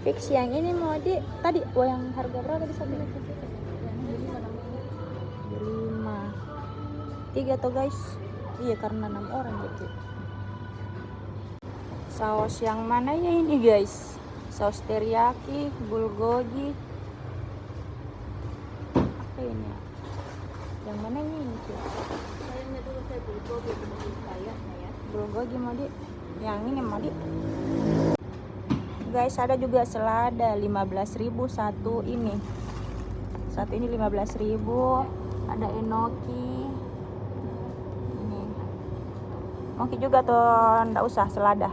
Fix yang ini mau tadi yang harga berapa di sana? 5 3 tuh guys. Iya karena 6 orang gitu. Saus yang mana ya ini guys? Saus teriyaki, bulgogi. Apa ini? Yang mana ini tuh? Sayangnya dulu saya bulgogi kayaknya ya. Bulgogi mau yang ini mau guys. Ada juga selada 15.000 satu ini. Satu ini 15.000. Ada enoki. Ini. Enoki juga tuh ndak usah selada.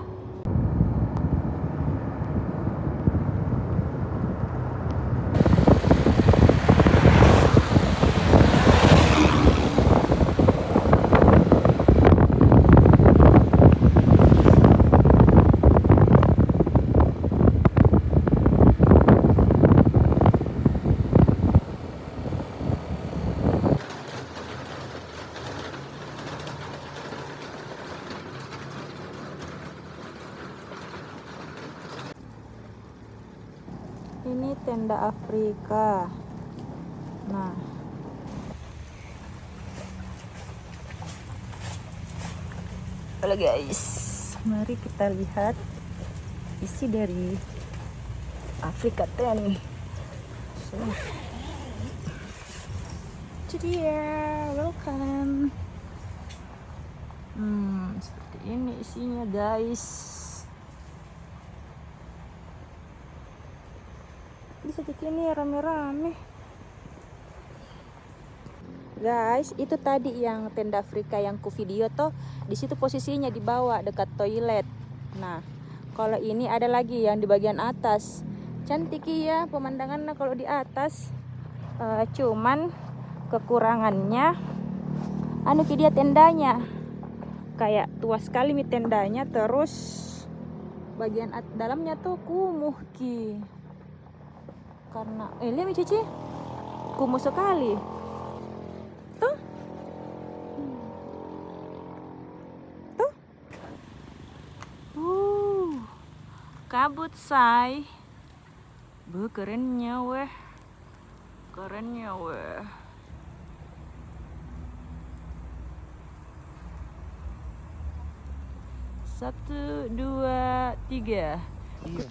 Ini tenda Afrika. Nah, halo guys, mari kita lihat isi dari Afrika tent. Jadi ya, welcome. Seperti ini isinya guys. Bisa jadi ini rame-rame guys. Itu tadi yang tenda Afrika yang ku video tuh, di situ posisinya di bawah dekat toilet. Nah kalau ini ada lagi yang di bagian atas. Cantik ya pemandangannya kalau di atas. Cuman kekurangannya anu dia tendanya kayak tua sekali nih tendanya. Terus bagian dalamnya tuh kumuh ki. Karena lihat Cici, kumuh sekali tuh. Kabut say. Kerennya weh. Kerennya weh. Satu, dua, tiga. Iya.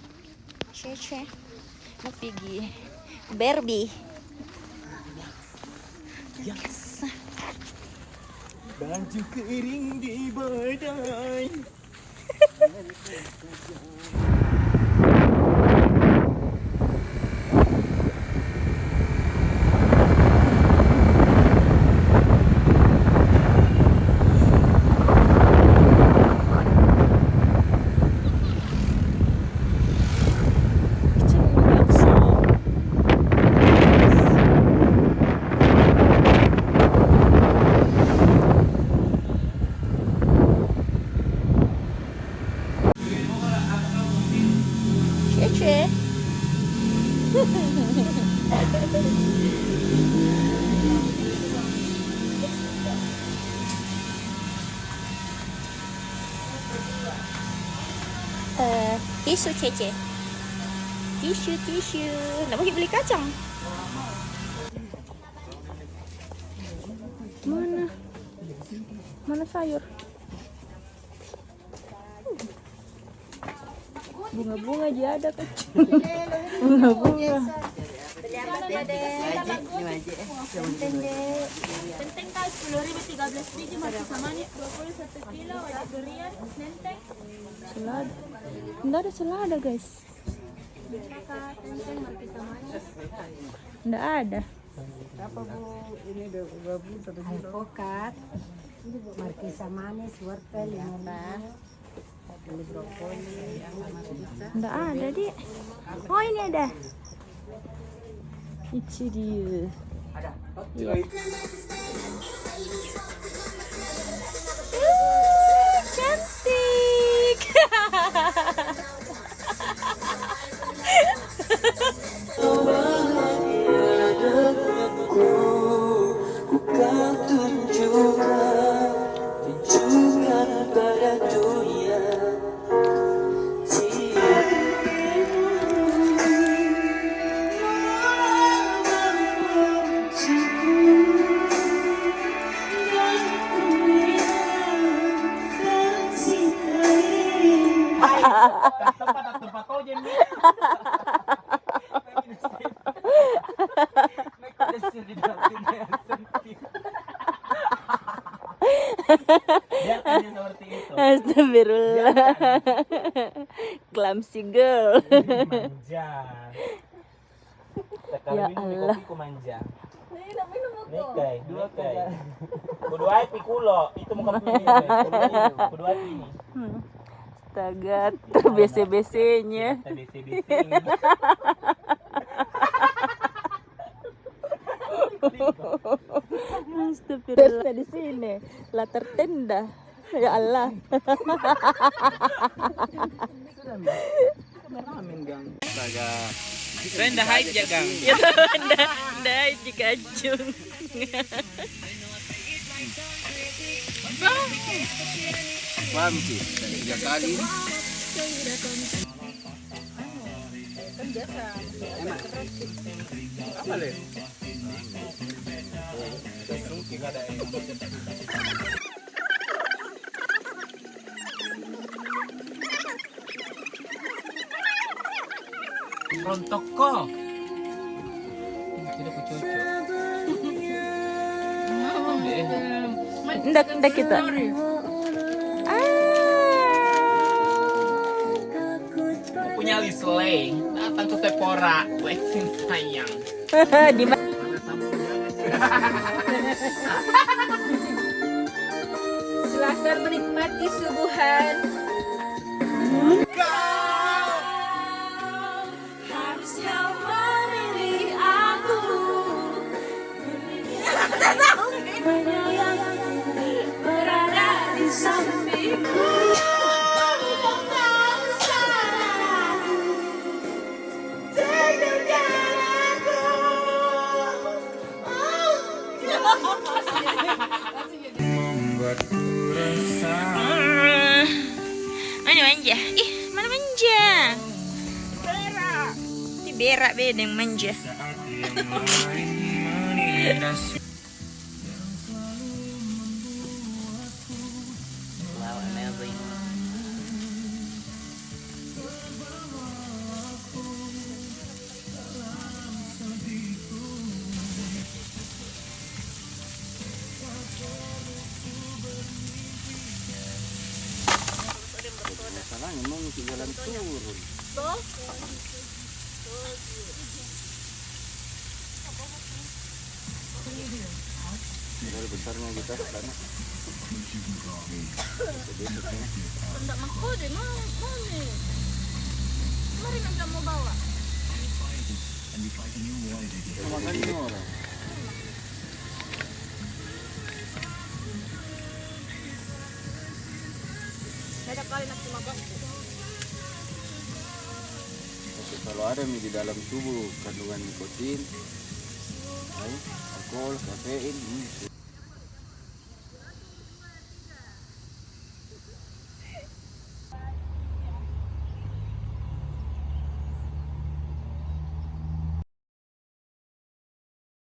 Cici mau pergi Barbie. Yes. Baju kering di badai. Tisu Cece. Tisu. Nggak mau beli kacang. Mana sayur? Bunga-bunga aja ada kan? Bunga-bunga. Penteng kau 10.000 13 biji masih sama nih 21 kilo wajib durian nenteng. Selada. Nggak ada selada guys. Kakak tenteng masih sama nih. Nggak ada. Berapa Bu? Ini 2 1 kilo. Alpukat, markisa manis, wortel, lima. Ini brokoli, Nggak ada di. Oh ini ada. Itu dia. Ada. Iya. Cantik. May kolesterol di dalam tinta yang sempit. Biarkan dia seperti itu. Astagfirullah. Clumsy girl. Manja. Sekarang Ya minum Allah. kopi ku manja. minum ako. Nekay. Kudu ay pikulo. Itu muka pini. Kudu ay pini. Astaga, terbese-besenya. TBC-BC. Astagfirullah di sini. Latar tenda. Ya Allah. Kameramen gang. Astaga. Saya ndak hype ya, Gang. Ya ndak jika acung. Paham sih? 3 kali. Apa le? Rontok kok. Tidak ku cocok. Ndak kita. Punya Lisley. Datang ke Sephora. Flexing sayang. Di mana? Silakan menikmati suguhan. Harusnya memilih aku. Berada di sampingku. Mana manja? Ih, mana manja? Berak. Ini berak beda yang manja. Wow, amazing. Masalahnya mau ngisi jalan turun. Dari besarnya kita karena Tidak mau deh, mau nih. Mari nanti mau bawa. sama kali ini orang. Ada kali nak makan. Tapi kalau ada di dalam tubuh kandungan nikotin, alkohol, kafein,